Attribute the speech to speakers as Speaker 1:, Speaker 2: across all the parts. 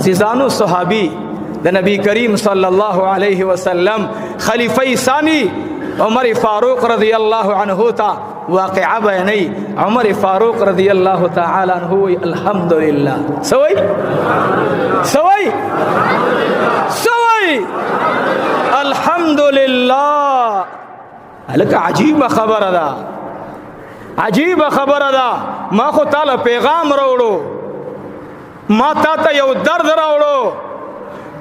Speaker 1: عزیزانو صحابی د نبی کریم صلی الله علیه وسلم خلیفہ ثانی عمر فاروق رضی اللہ عنہ تا واقعہ بیانی. عمر فاروق رضی اللہ تعالی عنہ الحمدللہ سوئی سوئی سوئی الحمدللہ. لکه عجیب خبر ده عجیب خبر ده. ما خو تعالی پیغام راوړو ما تا ته یو درد راوړو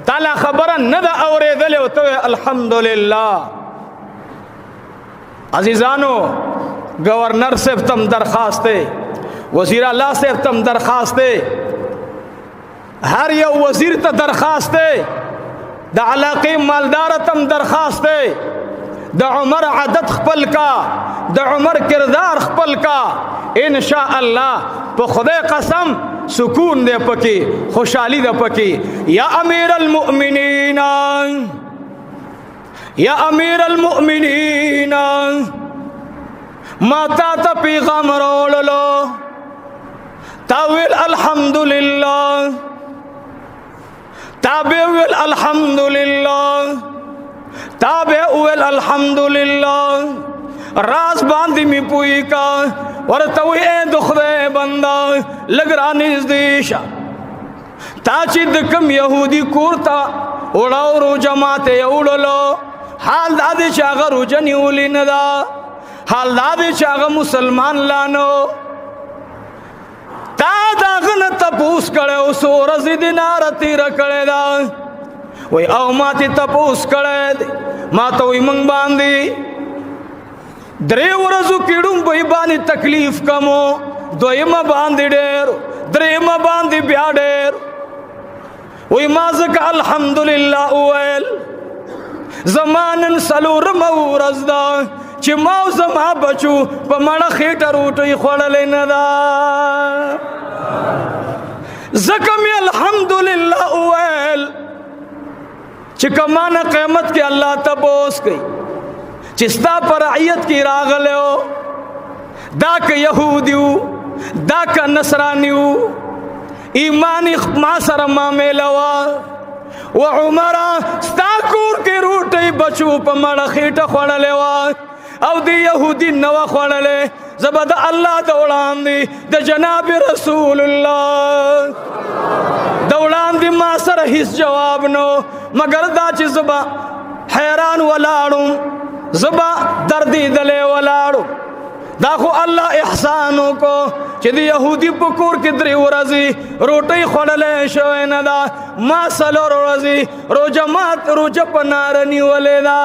Speaker 1: تعالی خبره نه ده اورېدلې او ته الحمدلله. عزیزانو گورنر صاحب تم درخواست ہے وزیر اعلیٰ صاحب تم درخواست ہے ہر یو وزیر ته درخواست ہے د علاقه مالدار تم درخواست ہے د عمر عادت خپل کا د عمر کردار خپل کا ان شاء الله په خدای قسم سکون دے پکی خوشحالی دے پکی. یا امیر المؤمنین یا امیر المؤمنین ما تا تا پیغام راوړلو تاویل الحمدللہ تابعویل الحمدللہ تابعویل الحمدللہ. راز باندې می پوی کا ورته وې اے د خدای بندا لګ را نږدې شه تا چې د کم يهودي کور ته وړاو رو جماعت یوړلو حال دا دې چې هغه روزه نیولې نه ده حال دا دې چې هغه مسلمان لانو تا داغه نه تپوس کړو سو ورځې دینار تیر کړی دا وای او ما ته تپوس کړی ما ته وې مونږ باندې درې ورځو کېډم به باندې تکلیف کمو دویمه باندې ډېر درېمه باندې بیا ډېر وای ما ځکه الحمدلله ویل زمانن څلورمه ورځ ده چې ما او زما بچو په مړه خېټه روټۍ خوړلې نه ده ځکه مې الحمدلله ویل چې کمانه قیامت کې الله تپوس کوي چې ستا پر رعیت کې راغلی و دا که یهودي و دا که نصراني و ایمان ما سره معامله وه و عمره ستا کور کې روټۍ بچو په مړه خېټه خوړلې وه او د یهودي نه وه خوړلې زه به د الله د وړاندې د جناب رسول الله د وړاندې ما سره هیڅ جواب نو مګر دا چې زه به حیران ولاړم زبا دردی دلے ولاړو دا خو الله احسانو کو چې د يهودي په کور کې درې ورځې روټۍ خوړلې شوی نه ده ما څلور ورځې روژه مات روژه په ناره نیولې ده.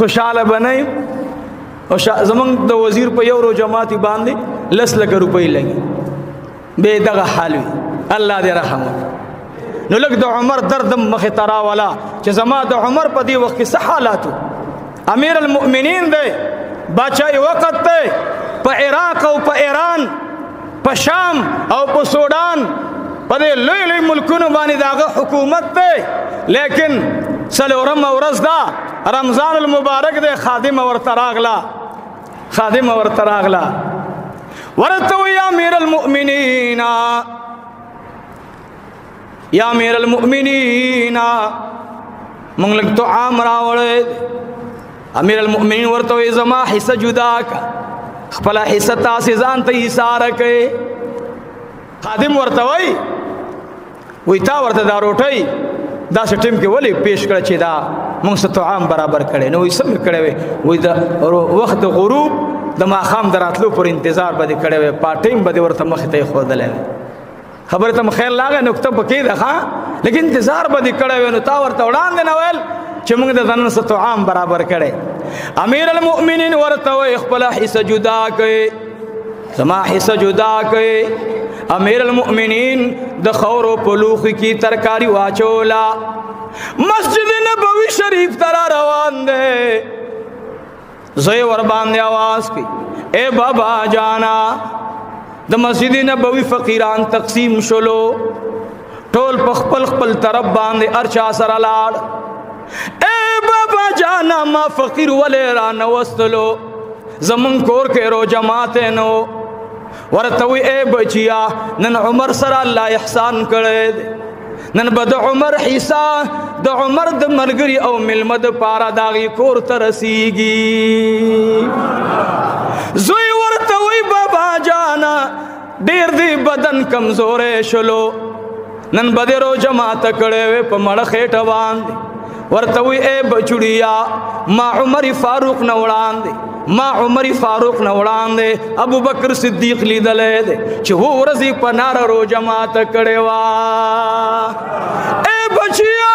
Speaker 1: خوشحاله بنئ او زمونږ د وزیر په یو روژه ماتي باندې 10 لکه روپۍ لګي بې دغه حال وي الله دې رحم وکړي. نو لګ د عمر درد مخې ته راولا چې زما د عمر په دې وخت کې څه حالاتو امیر المؤمنین دی باچای وخت دی په عراق او په ایران په شام او په سودان په دې لوی لوی ملکونو باندې داغه حکومت دی لیکن څلورمه ورځ ده رمضان المبارک دی خادمه ورته راغله خادمه ورته راغله ورته یا امیر المؤمنین یا امیر المؤمنین مونږ لږ تو عام راوړی امیر المؤمنین ورته وایي زما حصه جدا کا خپله حصه تاسې ځان ته ایثاره کوې. خادم ورته وایي وایي تا ورته دا روټۍ داسې ټیم کې ولې پیش کړه چې دا مونږ څه طعام برابر کړی نو وایي څه مې کړی وی وایي د وخت د غروب د ماښام د راتلو پر انتظار به دې کړی وی پاټیم به دې ورته مخې ته یې ښودلی وی خبر ته خیر لاغه نقطه پکې ده ها لیکن انتظار به دې کړی وی نو تا ورته وړاندې نه ویل چې موږ د ځان څه طعام برابر کړی. امیر المؤمنین ورته وایي خپله حصه جدا کړئ زما حصه جدا کړئ. امیر المؤمنین د خورو په لوښي کې ترکاری واچولا مسجد نبوي شریف ته را روان دی زوی ور باندې आवाज کوي اے بابا جانا د مسجد نبوي فقیران تقسیم شلو ټول په خپل خپل طرف باندې ارچا سره لاړ اے بابا جانا ما فقیر ولې را نوستلو زمون کور کې رو جماعت نو ورته وی اے بچیا نن عمر سره الله احسان کړی نن بد عمر حصہ د عمر د ملګری او ملمد پارا داغي کور ته رسیږي زوی ورته وی بابا جانا ډیر دی بدن کمزورې شلو نن بدرو جماعت کړي په مړ خېټه باندې ورته وی اے بچړیا ما عمر فاروق نه وړاندې ما عمر فاروق نه وړاندې ابو بکر صدیق لیدلې دي چې و ورځي په نار رو جماعت کړي وا اے بچیا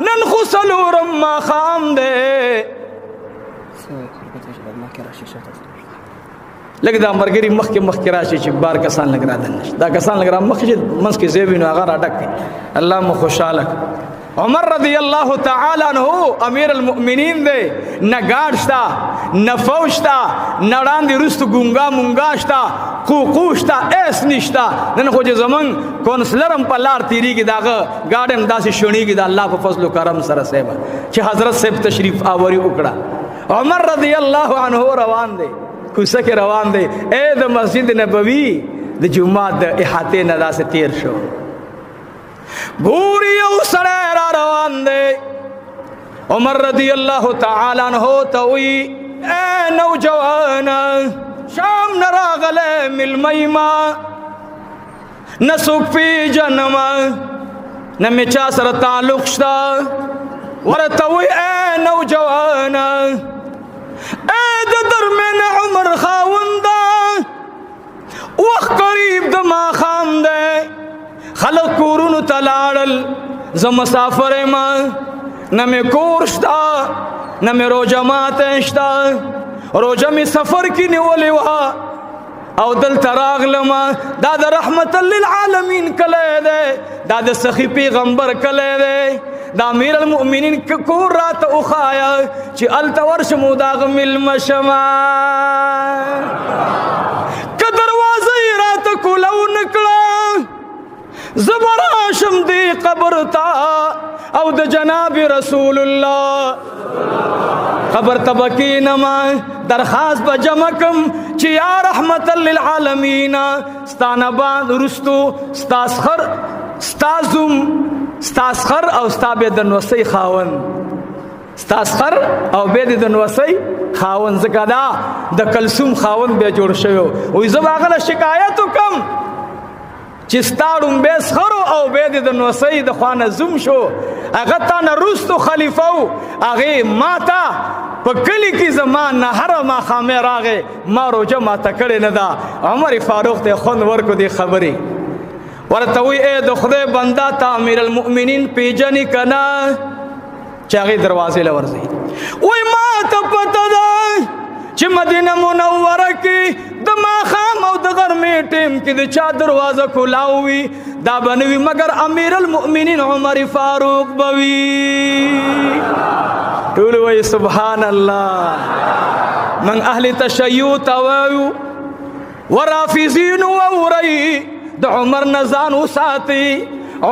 Speaker 1: نن خو سلورم ما خام دے لکه دا مرګري مخکې راشي چې بار کسان لګ را دنه دا کسان لګ را مخکې منس کې زیبینو هغه را ډک الله مو خوشاله عمر رضی الله تعالی عنہ امیر المؤمنین دے نہ گاڑشتا نہ فوجتا نہ وړاندې رست ګونګا مونګاشتا قوقوشتا ایس نشتا نن خو چې زمون کونسلرم په لار تیریږي داغه گاډم داسې شونیږي د الله په فضل او کرم سره سیبا چې حضرت صاحب تشریف آوری وکړه عمر رضی الله عنه روان دے کوڅه کې روان دے اے د مسجد نبوی د جمعه د احاطه نه داسې تیر شو ګوري او سره را روان دے عمر رضی الله تعالی عنہ توي اے نوجوان شام نراغله ملمیما نسوک پی جنم نمی چا سر تعلق شتا ورتوی اے نوجوان اے درمین عمر خاوندا وقت قریب دما خام دے خلق کورونو تلاړل ز مسافر ما نمی کورشتا نمی رو جماعت اشتا روجه می سفر کی نیولی وا او دل تراغلما دا د رحمت للعالمین کله ده دا د سخی پیغمبر کله ده دا امیر المؤمنین کور رات او خایا چې التور شمو دا غمل مشما ک دروازه رات کولو نکړه زبراشم دی قبر تا او د جناب رسول الله خبر تبکی نما درخواست با جمکم چی یا رحمت للعالمین ستانا باند رستو ستاسخر او ستا بیدن وسی خاون ستاسخر او بیدن وسی خاون زکا دا کلسوم خاون بیا جوړ شویو وی زب آغل شکایتو کم چستاړم به سخرو او به د نوسې د خوانه زوم شو هغه تا نه روستو خلیفو هغه ماتا په کلی کې زمان نه هر ما خامه راغه ما روجه ما تکړه نه دا عمر فاروق ته خون ورکو دی خبري ورته وی اے د خدای بندا تا امیر المؤمنین پیجنې کنا چاغي دروازې لورځي وای ما ته پته ده چې مدینه منوره کې د ماخام او د غرمې ټیم کې د چا دروازه کولاوي دا بنوي مگر امیر المؤمنین عمر فاروق بوي ټول وای سبحان الله من اهل تشیع توایو ورافضین ووري د عمر نزان وساتي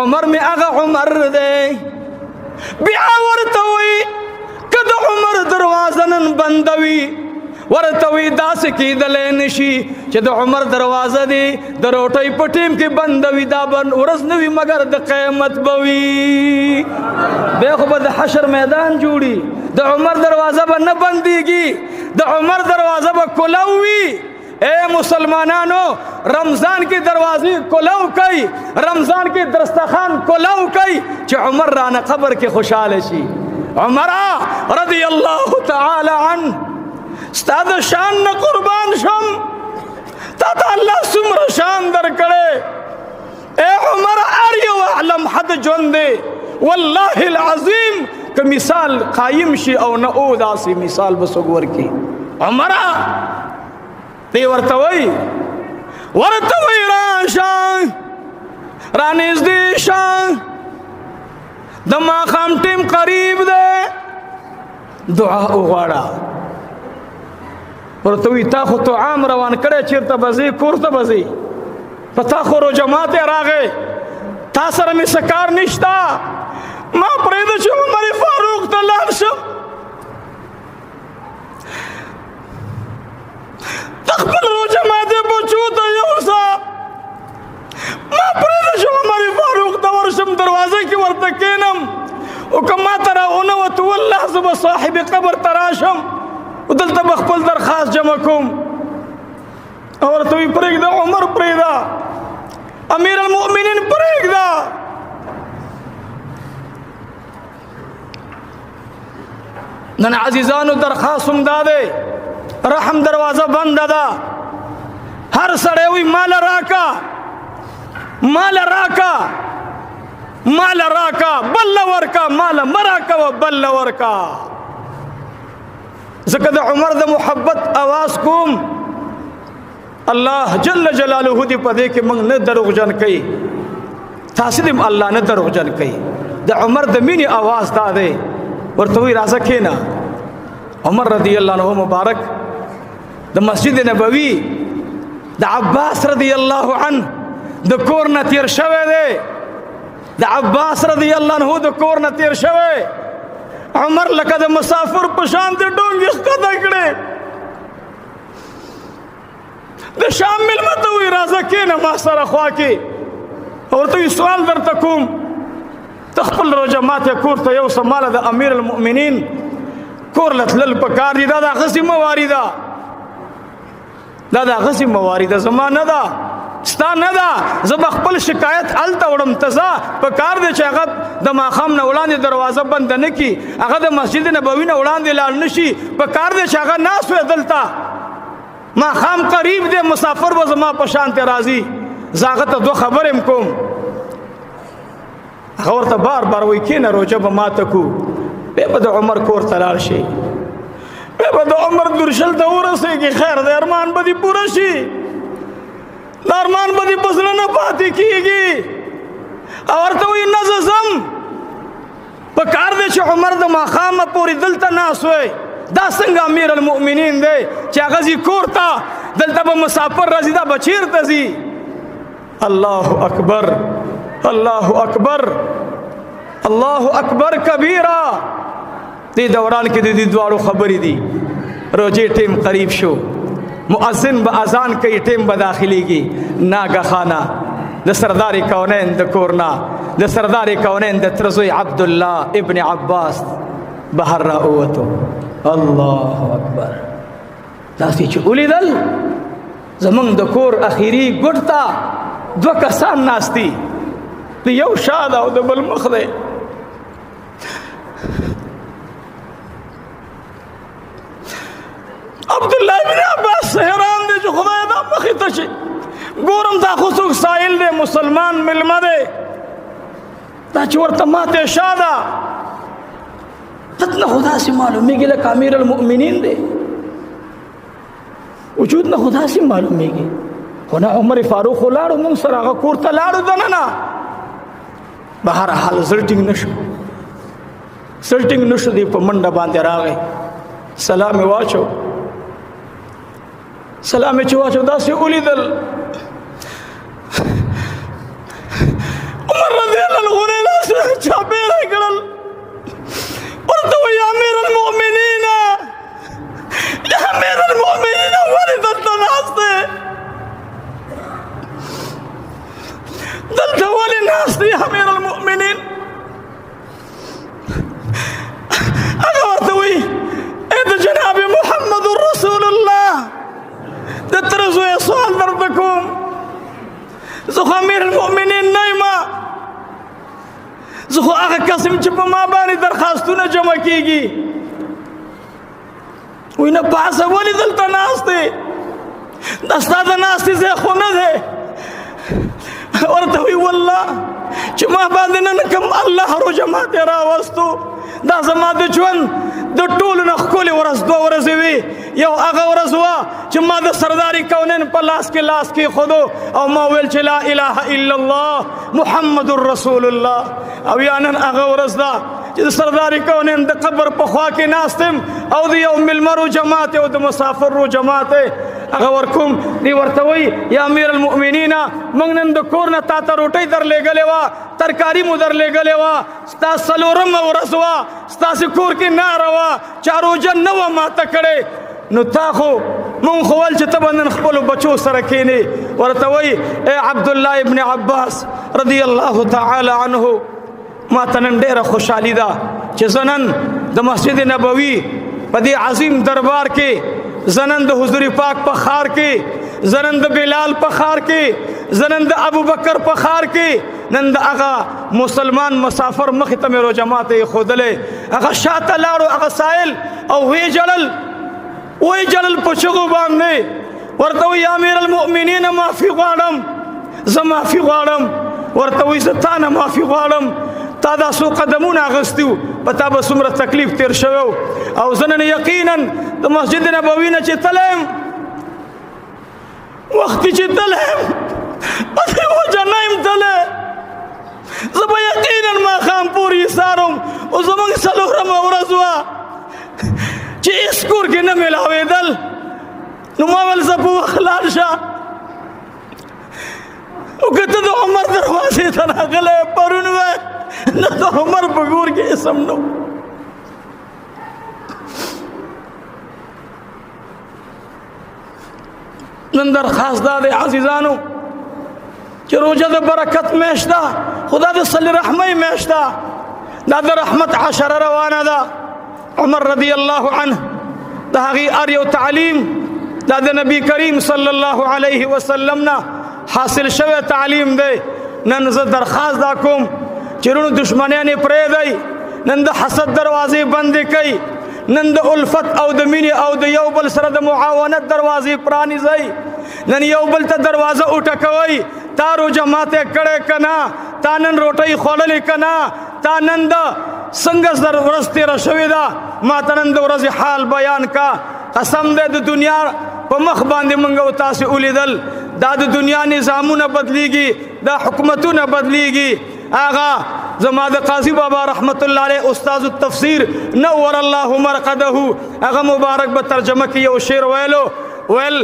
Speaker 1: عمر می هغه عمر دی بیا ورته وي کله عمر دروازه نن بندوي ورتوی داس کی دلې نشي چې د عمر دروازه دی د روټۍ پټیم کې بندوي دا بن ورځ نوي مگر د قیامت بوي به خو د حشر میدان جوړي د عمر دروازه به نه بنديږي د عمر دروازه به کولوي اے مسلمانانو رمضان کی دروازې کولو کوي رمضان کی دسترخوان کولو کوي چې عمر رانه قبر کې خوشاله شي عمر رضی الله تعالی عنه استاد شان نه قربان شم تا الله سمر شان در کړه اے عمر اریو علم حد جون دے والله العظیم که مثال قائم شي او نه او داسې مثال بسګور کی عمر دی ورتوي راشان رانیز دی شان د ما خام ټیم قریب ده دعا وغواړه ورتوی تا خو تو عام روان کړه چیرته بزی کورته بزی پتا خو رو جماعت راغې تا سره می سکار نشتا ما پرېد چې عمر فاروق ته لاړ شم تخبل روجه ماته پوچو ته یوسا ما پرې شو عمر فاروق د ورشم دروازه کې ورته کینم او کما ترى اونوت والله زب صاحب قبر تراشم ودلته بخپل درخواست جمع کوم اور ته پرېږده عمر پرېږده امیر المؤمنین پرېږده نن عزیزانو درخواست هم داده رحم دروازه بند ده هر سړی وي مال راکا مال راکا مال راکا بل ورکا مال مراکا و بل ورکا زکه د عمر د محبت आवाज کوم الله جل جلاله دې پدې کې موږ نه دروغجن کوي تاسو دې الله نه دروغجن کوي د عمر د مینې आवाज دا ده ورته وی راځه کېنا عمر رضی الله عنه مبارک د مسجد نبوي د عباس رضی الله عنه د کور نه تیر شوه دی د عباس رضی الله عنه د کور نه تیر شوه عمر لکه د مسافر په شان د ډونګ ښکته کړي د شام ملمته وی راځه کېنه ما سره خوا کې ورته سوال درته کوم تخپل روجه ماته کور ته یو سماله د امیر المؤمنین کور لتلل پکار دي دا د غسی مواریدا دا د غسی مواریدا زمانه دا ستا نه دا زب خپل شکایت الته وړم تزا پکار دي چې هغه د ماخام نه وړاندې دروازه بند نه کی هغه د مسجد نبوي نه وړاندې لاړ نشي پکار دي چې هغه ناس وې دلته ماخام قریب دي مسافر و زما په شان ته راضي زاغه ته دو خبرم کوم هغه ورته بار بار وای کینه روجه به ماته کو به د عمر کور تلال شي به د عمر درشل ته ورسېږي خیر د ارمان به دي پوره شي د ارمان به دي پسله نه پاتې کېږي او ورته وایي نظم په کار دی چې عمر د ماښامه پورې دلته ناست وی دا څنګه امیر المؤمنین دی چې هغه ځي کور ته دلته به مسافر راځي دا به چېرته ځي الله اکبر الله اکبر الله اکبر کبیره دې دوران کې د دې دواړو خبرې دي روجې ټیم قریب شو مؤذن به اذان کوي ټیم به داخليږي ناګخانه د سردار کونین د کورنا د سردار کونین د ترزوی عبد الله ابن عباس بهر را اوتو الله اکبر تاسو چې ولیدل زمونږ د کور اخیری ګټتا دو کسان ناشتي یو شاده او د بل مخ دی عبد الله ابن عباس حیران دی چې خدای دا مخې ته شي ګورم دا خو څوک سائل دی مسلمان ملمه دی دا چې ورته ماته شاده تتنه خدا سي معلومیږي لکه امیر المؤمنین دی وجود نه خدا سي معلومیږي خو نه عمر فاروق ولاړو موږ سره هغه کور ته لاړو دننه بهر حال سرټینګ نشو دی په منډه باندې راغی سلام واچو سلام چې واچو داسې ولیدل عمر رضی الله عنه له چاپېره کړل ورته وایي امیر المؤمنین ولې دلته ناست دی دلته ولې ناست دی امیر المؤمنین هغه ورته وایي ای د جناب محمد رسول الله د تر زوی سوال درته کوم زه خو امیر المؤمنین نه یم زه خو هغه قسم چې په ما باندې درخواستونه جمع کېږي وایي نه پاسه ولې دلته ناست دی دا ستا د ناستې ځای خو نه دی ورته وایي والله چې ما باندې نن کوم الله روژه ماته راوستو دا زما د ژوند د ټولو نه ښکلې ورځ دوه ورځې وي یو هغه ورځ وه چې ما د سرداري کونین په لاس کې خودو او ما ویل چې لا اله الا الله محمد رسول الله او یا نن هغه ورځ ده چې د سرداري کونین د قبر په خوا کې ناستم او د یو ملمرو جماعت او د مسافرو جماعت هغه ورکوم دی ورته وایي یا امیر المؤمنین موږ نن د کور نه تا ته روټۍ درلېږلې وه ترکاري مو درلېږلې وه ستا څلورمه ورځ وه ستاسې کور کې ناره وه چا روژه نه وه ماته کړې نو تا خو مون خوال چې ته به نن خپلو بچو سره کښېنې ورته وایي ای عبدالله ابن عباس رضی الله تعالی عنه ما ته نن ډېره خوشحالي ده چې زه نن د مسجد نبوي په دې عظیم دربار کې زه نن د حضور پاک په ښار کې زه نن د بلال په ښار کې زه نن د ابوبکر په ښار کې نن د هغه مسلمان مسافر مخې ته مې روژه ماته ایښودلی هغه شاته لاړو هغه سایل او ویې جړل په چغو باندې ورته وایي یا امیر المؤمنین معافي غواړم زه معافي غواړم ورته وایي زه تا نه معافي غواړم تا دا څو قدمونه اخیستي وو په تا به څومره تکلیف تېر شوی او زه نن یقینا د مسجد نبوي نه چې تلی یم وختي چې تلی یم په دې وجه نه یم تلی زه به یقینا ماښام پورې ایسارم او زموږ څلورمه ورځ وه چې هېڅ کور کې نه میلاوېدل نو ما ویل زه په وخت لاړ شه او که ته د عمر دروازې ته راغلی پرون وی نه د عمر په کور کې اسم نو نن درخواست دا دی عزیزانو چې روژه د برکت میاشت ده خو دا د صلې رحمۍ میاشت ده دا د رحمت عشره روانه ده عمر رضی الله عنه د هغې هر یو تعلیم دا د نبی کریم صلی الله علیه وسلم نه حاصل شوی تعلیم دی نن زه درخواست دا کوم چې رونو دشمنیانې پرېږدئ نن د حسد دروازې بندې کوئ نن د الفت او د مینې او د یو بل سره د معاونت دروازې پرانیزئ نن یو بل ته دروازه وټکوئ تا روژه ماتې کړی که نه تا نن روټۍ خوړلې که نه تا نن د څنګه ورځ تېره شوې ده ما ته نن د ورځې حال بیان کا قسم دی د دنیا په مخ باندې موږ او تاسې ولیدل دا د دنیا نظامونه بدلیږي دا حکومتونه بدلیږي آغا زما د قاضی بابا رحمت الله علیه استاذ التفسیر نور الله مرقده هغه مبارک به ترجمه کې یو شعر ویل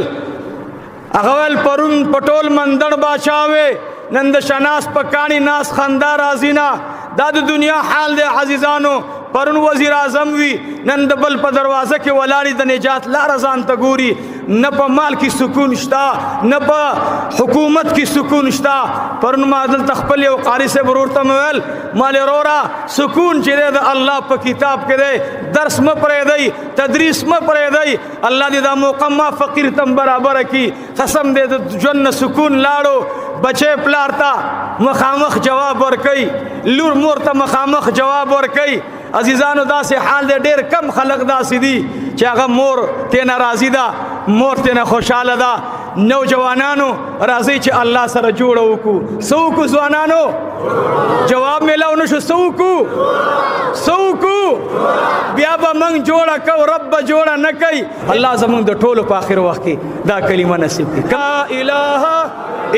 Speaker 1: هغه ویل پرون پټول مندړ باچاوي نن د شناس په کاڼي ناس خندا راځي نه دا د دنیا حال دی عزیزانو پرون وزیر اعظم وي نن د بل په دروازه کې ولاړې د نجات لاره ځان ته ګوري نه په مال کې سکون شته نه په حکومت کې سکون شته پرون ما دلته خپل یو قاري صاحب ورور ته مې ویل مالې وروره سکون چې دی د الله په کتاب کې دی درس مه پرېږدئ تدریس مه پرېږدئ الله دې دا موقع ما فقیر ته برابره کړي قسم دی د ژوند نه سکون لاړو بچی پلار ته مخامخ جواب ورکوي لور مور ته مخامخ جواب ورکوي عزیزانو داسې حال دی ډېر کم خلق داسې دي چې هغه مور تېنه راضي ده مور تېنه خوشحاله ده نوجوانانو راځئ چې الله سره جوړه وکړو څه وکړو ځوانانو جواب میلاو نه شو څه وکړو بیا به موږ جوړه کوو رب به جوړه نه کوي الله زموږ د ټولو په آخر وخت کې دا کلمه نصیب کړي لا اله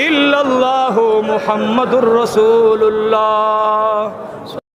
Speaker 1: الا الله محمد رسول الله